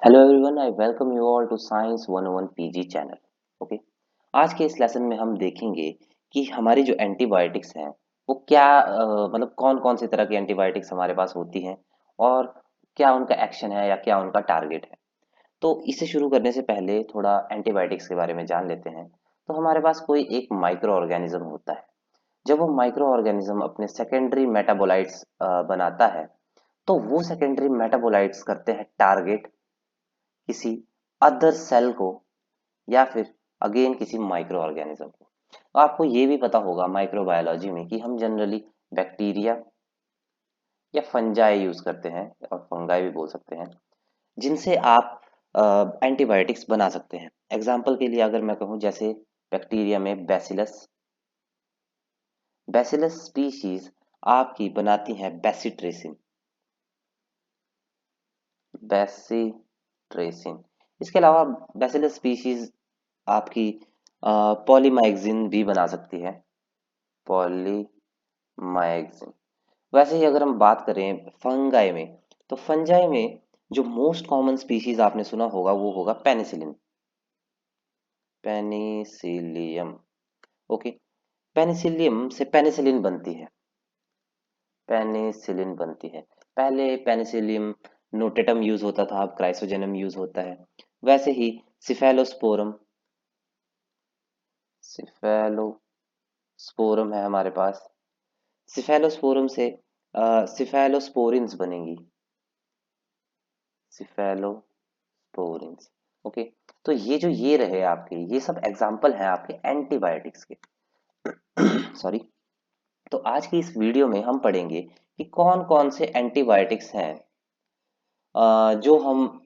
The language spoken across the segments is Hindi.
Hello everyone, I welcome you all to science 101 PG channel. Okay, आज के इस लेसन में हम देखेंगे कि हमारी जो एंटीबायोटिक्स हैं वो क्या मतलब कौन कौन सी तरह की एंटीबायोटिक्स हमारे पास होती हैं और क्या उनका एक्शन है या क्या उनका टारगेट है। तो इसे शुरू करने से पहले थोड़ा एंटीबायोटिक्स के बारे में जान लेते हैं। तो हमारे पास कोई एक माइक्रो ऑर्गेनिज्म होता है। जब वो माइक्रो ऑर्गेनिज्म अपने सेकेंडरी मेटाबोलाइट्स बनाता है तो वो सेकेंडरी मेटाबोलाइट्स करते हैं टारगेट किसी अदर सेल को या फिर अगेन किसी माइक्रो ऑर्गेनिज्म को। तो आपको ये भी पता होगा माइक्रोबायोलॉजी में कि हम जनरली बैक्टीरिया या फंजाई यूज करते हैं और फंगाई भी बोल सकते हैं जिनसे आप एंटीबायोटिक्स बना सकते हैं। एग्जाम्पल के लिए अगर मैं कहूँ जैसे बैक्टीरिया में बैसिलस बैसिलस स्पीशीज आपकी बनाती हैं बेसिट्रेसिन बेसिट्रेसिन। इसके अलावा बैसिलस स्पीशीज आपकी पॉलीमाइक्सिन भी बना सकती है पॉलीमाइक्सिन। वैसे ही अगर हम बात करें फंगाई में तो फंजाई में जो मोस्ट कॉमन स्पीशीज आपने सुना होगा वो होगा पेनिसिलिन पेनिसिलियम। ओके, पेनिसिलियम से पेनिसिलिन बनती है पेनिसिलिन बनती है। पहले पेनिसिलियम नोटेटम यूज होता था, अब क्राइसोजेनम यूज होता है। वैसे ही सिफेलोस्पोरम सिफेलोस्पोरम है हमारे पास। सिफेलोस्पोरम से सिफेलोस्पोरिन्स बनेंगी सिफेलोस्पोरिन्स। ओके, तो ये रहे आपके, ये सब एग्जाम्पल हैं आपके एंटीबायोटिक्स के। सॉरी। तो आज की इस वीडियो में हम पढ़ेंगे कि कौन कौन से एंटीबायोटिक्स हैं जो हम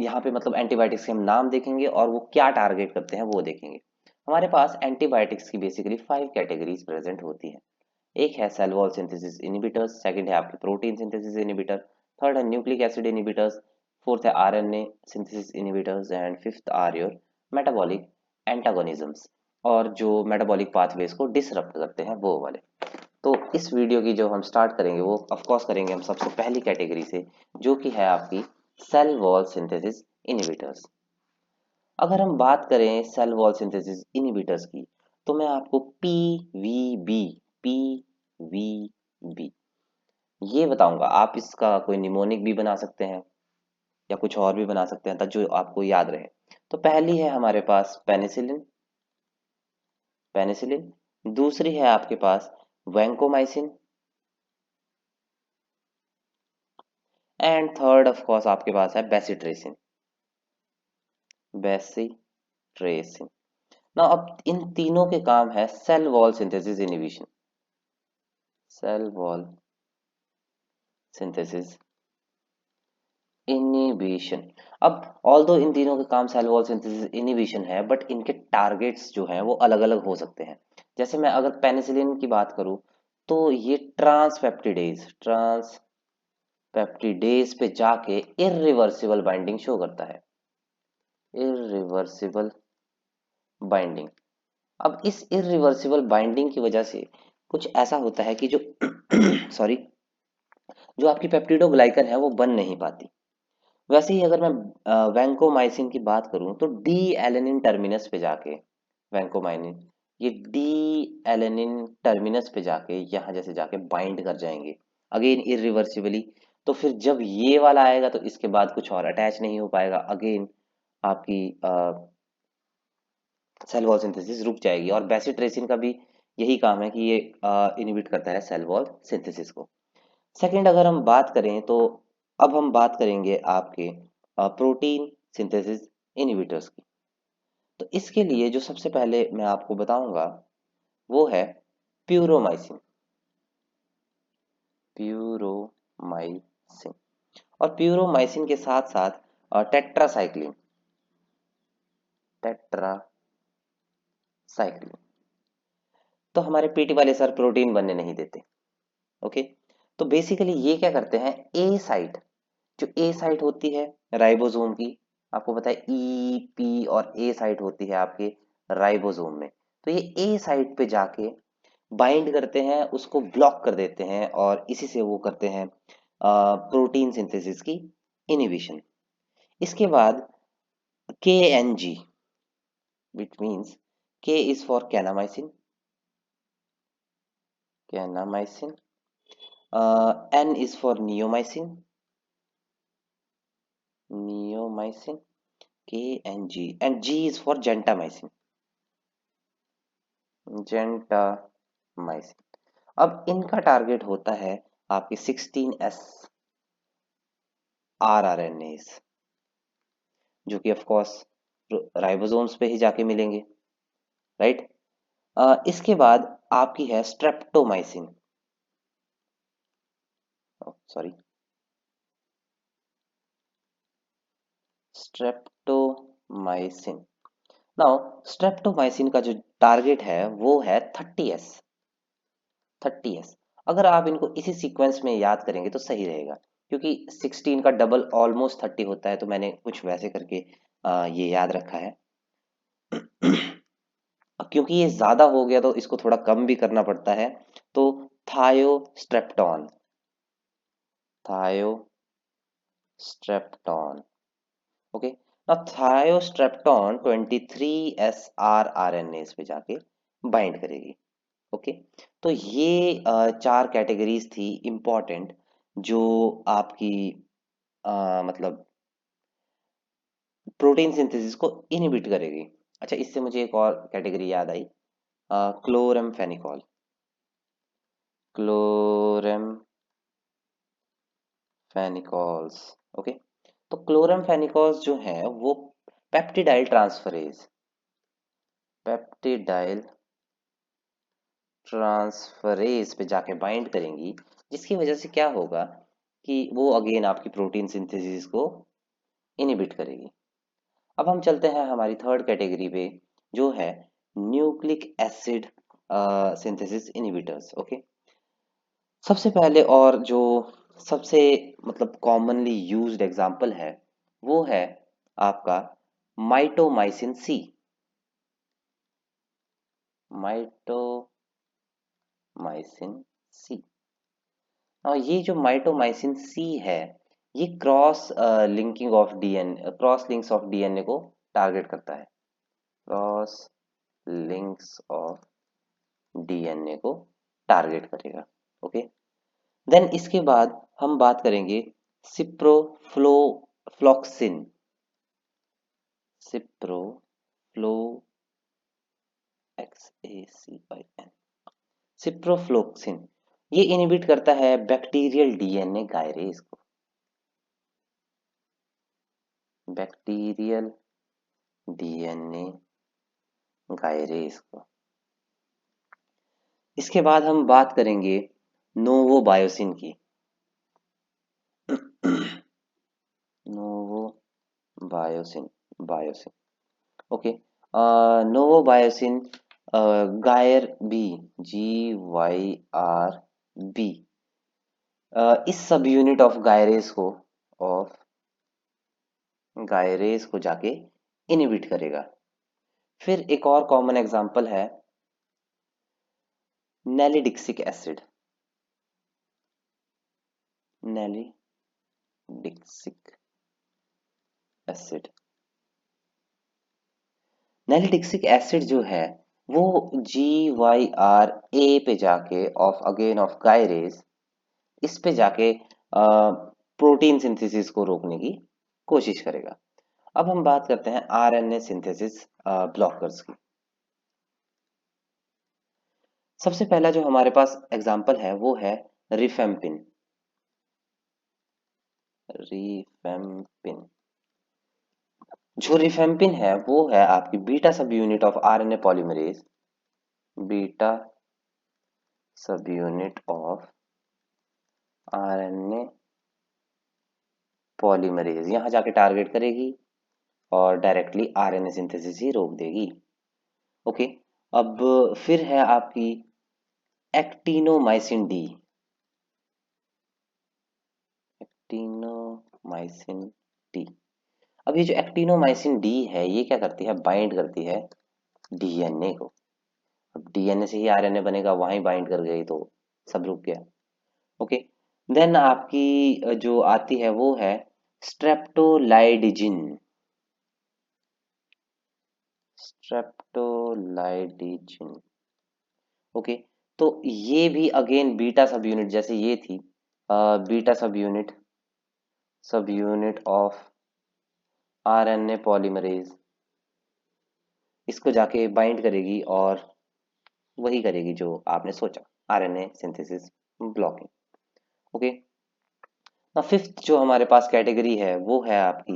यहाँ पे मतलब एंटीबायोटिक्स के हम नाम देखेंगे और वो क्या टारगेट करते हैं वो देखेंगे। हमारे पास एंटीबायोटिक्स की बेसिकली 5 कैटेगरीज प्रेजेंट होती हैं। एक है cell wall synthesis inhibitors, second है आपके प्रोटीन सिंथेसिस इनिबिटर, थर्ड है न्यूक्लिक एसिड इनिबिटर्स, फोर्थ है RNA synthesis inhibitors and fifth are your metabolic antagonisms, और जो मेटाबॉलिक पाथवेज को डिसरप्ट करते हैं वो वाले। तो इस वीडियो की जो हम स्टार्ट करेंगे वो ऑफ कोर्स करेंगे हम सबसे पहली कैटेगरी से, जो कि है आपकी सेल वॉल सिंथेसिस इनिबिटर्स। अगर हम बात करें सेल वॉल सिंथेसिस इनिबिटर्स की तो मैं आपको पीवीबी ये बताऊंगा। आप इसका कोई निमोनिक भी बना सकते हैं या कुछ और भी बना सकते हैं ताकि जो आपको याद रहे। तो पहली है हमारे पास पेनिसिलिन पेनिसिलिन दूसरी है आपके पास vancomycin and third of course आपके पास है बेसिट्रेसिन बेसिट्रेसिन। ना अब इन तीनों के काम है cell wall synthesis inhibition cell wall synthesis inhibition. अब ऑल दो इन तीनों के काम सेल वॉल सिंथेसिस इनिबिशन है बट इनके टारगेट्स जो हैं वो अलग अलग हो सकते हैं। जैसे मैं अगर पेनिसिलिन की बात करूं तो ये ट्रांसपेप्टिडेज पे जाके इरिवर्सिबल बाइंडिंग शो करता है इरिवर्सिबल बाइंडिंग। अब इस इरिवर्सिबल बाइंडिंग की वजह से कुछ ऐसा होता है कि जो सॉरी जो आपकी पेप्टिडोग्लाइकन है वो बन नहीं पाती। वैसे ही अगर मैं वैंकोमाइसिन की बात करूं तो डी एलेनिन टर्मिनस पे जाके वैंकोमाइनिन ये डी एलेनिन टर्मिनस पे जाके यहाँ जैसे जाके बाइंड कर जाएंगे अगेन इरिवर्सिबली। तो फिर जब ये वाला आएगा तो इसके बाद कुछ और अटैच नहीं हो पाएगा, अगेन आपकी सेल वॉल सिंथेसिस रुक जाएगी। और बेसिट्रेसिन का भी यही काम है कि ये इनहिबिट करता है सेल वॉल सिंथेसिस को। सेकंड अगर हम बात करें तो अब हम बात करेंगे आपके प्रोटीन सिंथेसिस इनहिबिटर्स की। तो इसके लिए जो सबसे पहले मैं आपको बताऊंगा वो है प्यूरोमाइसिन प्यूरोमाइसिन। और प्यूरोमाइसिन के साथ साथ टेट्रासाइक्लिन टेट्रासाइक्लिन। तो हमारे पीटी वाले सर प्रोटीन बनने नहीं देते। ओके, तो बेसिकली ये क्या करते हैं, ए साइट जो ए साइट होती है राइबोसोम की, आपको पता है ई पी और ए साइट होती है आपके राइबोसोम में। तो ये ए साइट पे जाके बाइंड करते हैं, उसको ब्लॉक कर देते हैं और इसी से वो करते हैं प्रोटीन सिंथेसिस की इनिबिशन। इसके बाद KNG, which means K is for kanamycin, kanamycin. N is for neomycin, neomycin, KNG, and G is for gentamicin, gentamicin. अब इनका टारगेट होता है आपके 16S rRNAs, जो कि ऑफ कोर्स राइबोसोम्स पे ही जाके मिलेंगे, राइट। इसके बाद आपकी है streptomycin, sorry, streptomycin. Now streptomycin का जो टारगेट है वो है 30S, 30S। अगर आप इनको इसी सीक्वेंस में याद करेंगे तो सही रहेगा, क्योंकि 16 का डबल ऑलमोस्ट 30 होता है, तो मैंने कुछ वैसे करके ये याद रखा है। क्योंकि ये ज्यादा हो गया तो इसको थोड़ा कम भी करना पड़ता है, तो थायोस्ट्रेप्टोन, थायोस्ट्रेप्टोन, ओके। अब थायोस्ट्रेप्टोन 23S rRNAs पे जाके बाइंड करेगी, ओके। तो ये चार कैटेगरीज थी इंपॉर्टेंट, जो आपकी मतलब प्रोटीन सिंथेसिस को इनहिबिट करेगी। अच्छा, इससे मुझे एक और कैटेगरी याद आई, क्लोरेमफेनिकॉल, क्लोरेमफेनिकॉल्स, ओके। तो क्लोरेमफेनिकॉल्स जो है वो पेप्टिडाइल ट्रांसफरेज, पेप्टिडाइल ट्रांसफरेज पे जाके बाइंड करेंगी, जिसकी वजह से क्या होगा कि वो अगेन आपकी प्रोटीन सिंथेसिस को इनहिबिट करेगी। अब हम चलते हैं हमारी थर्ड कैटेगरी पे, जो है nucleic acid synthesis inhibitors, okay. सबसे पहले और जो सबसे मतलब कॉमनली यूज्ड एग्जांपल है वो है आपका माइटोमाइसिन सी, माइटोमाइसिन सी। और ये जो माइटोमाइसिन सी है, ये cross linking of DNA, cross links of DNA को टारगेट करता है, क्रॉस लिंक्स ऑफ डीएनए को टारगेट करेगा, ओके। देन इसके बाद हम बात करेंगे सिप्रोफ्लोक्सिन, सिप्रोफ्लो XACIN, सिप्रोफ्लोक्सिन। ये इनहिबिट करता है बैक्टीरियल डीएनए गायरेज को, बैक्टीरियल डीएनए गायरेज को। इसके बाद हम बात करेंगे नोवोबायोसिन की, नोवोबायोसिन, बायोसिन, ओके। नोवोबायोसिन गायर बी, GYRB, इस सब यूनिट ऑफ गायरेज को, ऑफ गायरेज को जाके इनहिबिट करेगा। फिर एक और कॉमन एग्जांपल है नेलिडिक्सिक एसिड, नेलिडिक्सिक एसिड। नेलिडिक्सिक एसिड जो है वो GYRA पे जाके ऑफ अगेन ऑफ गायरेज, इस पे जाके प्रोटीन सिंथेसिस को रोकने की कोशिश करेगा। अब हम बात करते हैं आरएनए सिंथेसिस ब्लॉकर्स की। सबसे पहला जो हमारे पास एग्जांपल है वो है रिफेम्पिन, रिफेम्पिन। जो रिफेम्पिन है वो है आपकी बीटा सब unit of RNA polymerase, beta सब यूनिट ऑफ आरएनए पॉलीमरेज, यहां जाके टारगेट करेगी और डायरेक्टली आरएनए सिंथेसिस ही रोक देगी, ओके। अब फिर है आपकी एक्टिनोमाइसिन डी, एक्टिनोमाइसिन डी। अब ये जो एक्टिनोमाइसिन डी है ये क्या करती है, बाइंड करती है डीएनए को। अब डीएनए से ही आरएनए बनेगा, वहां बाइंड कर गई तो सब रुक गया, ओके। देन आपकी जो आती है वो है स्ट्रेप्टोलाइडिजिन, स्ट्रेप्टोलाइडिजिन। ओके, तो ये भी अगेन बीटा सब यूनिट जैसे ये थी, बीटा सब यूनिट ऑफ आरएनए पॉलीमरेज, इसको जाके बाइंड करेगी और वही करेगी जो आपने सोचा, RNA synthesis blocking. Okay, fifth जो हमारे पास कैटेगरी है वो है आपकी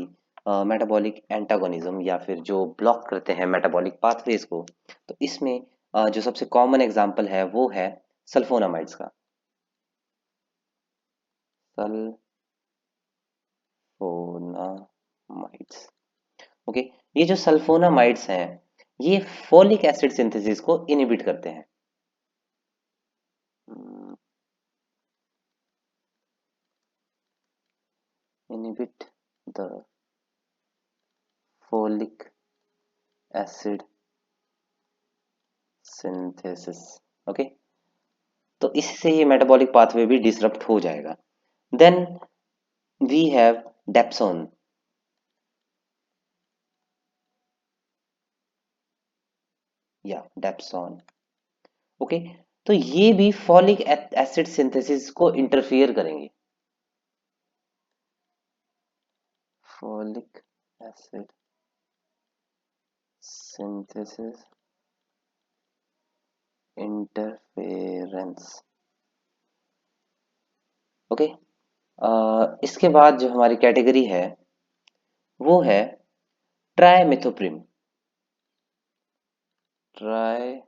मेटाबॉलिक एंटागोनिज्म, या फिर जो ब्लॉक करते हैं मेटाबॉलिक पाथवेज को। तो इसमें जो सबसे कॉमन एग्जांपल है वो है सल्फोनामाइड्स का, सल्फोनामाइड्स। ओके, ये जो सल्फोनामाइड्स हैं ये फोलिक एसिड सिंथेसिस को इनहिबिट करते हैं। Inhibit the folic acid synthesis. Okay, तो इससे ये मेटाबॉलिक पाथवे भी डिसरप्ट हो जाएगा। देन वी हैव डेप्सोन, या डेप्सोन। ओके, तो ये भी फॉलिक एसिड सिंथेसिस को इंटरफियर करेंगे, folic acid synthesis interference. Okay, इसके बाद जो हमारी कैटेगरी है वो है ट्राइमिथोप्रिम, ट्राइमिथोप्रिम।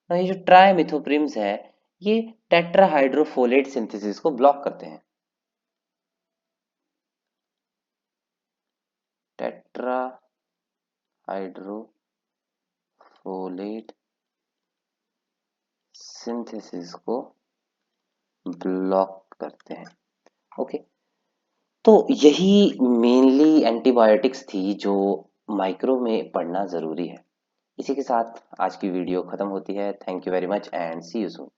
ये जो ट्राइमिथोप्रिम्स है ये टेट्राहाइड्रोफोलेट सिंथेसिस को ब्लॉक करते हैं, टेट्राहाइड्रोफोलेट सिंथेसिस को ब्लॉक करते हैं। ओके, तो यही मेनली एंटीबायोटिक्स थी जो माइक्रो में पढ़ना जरूरी है। इसी के साथ आज की वीडियो खत्म होती है। Thank you very much and see you soon.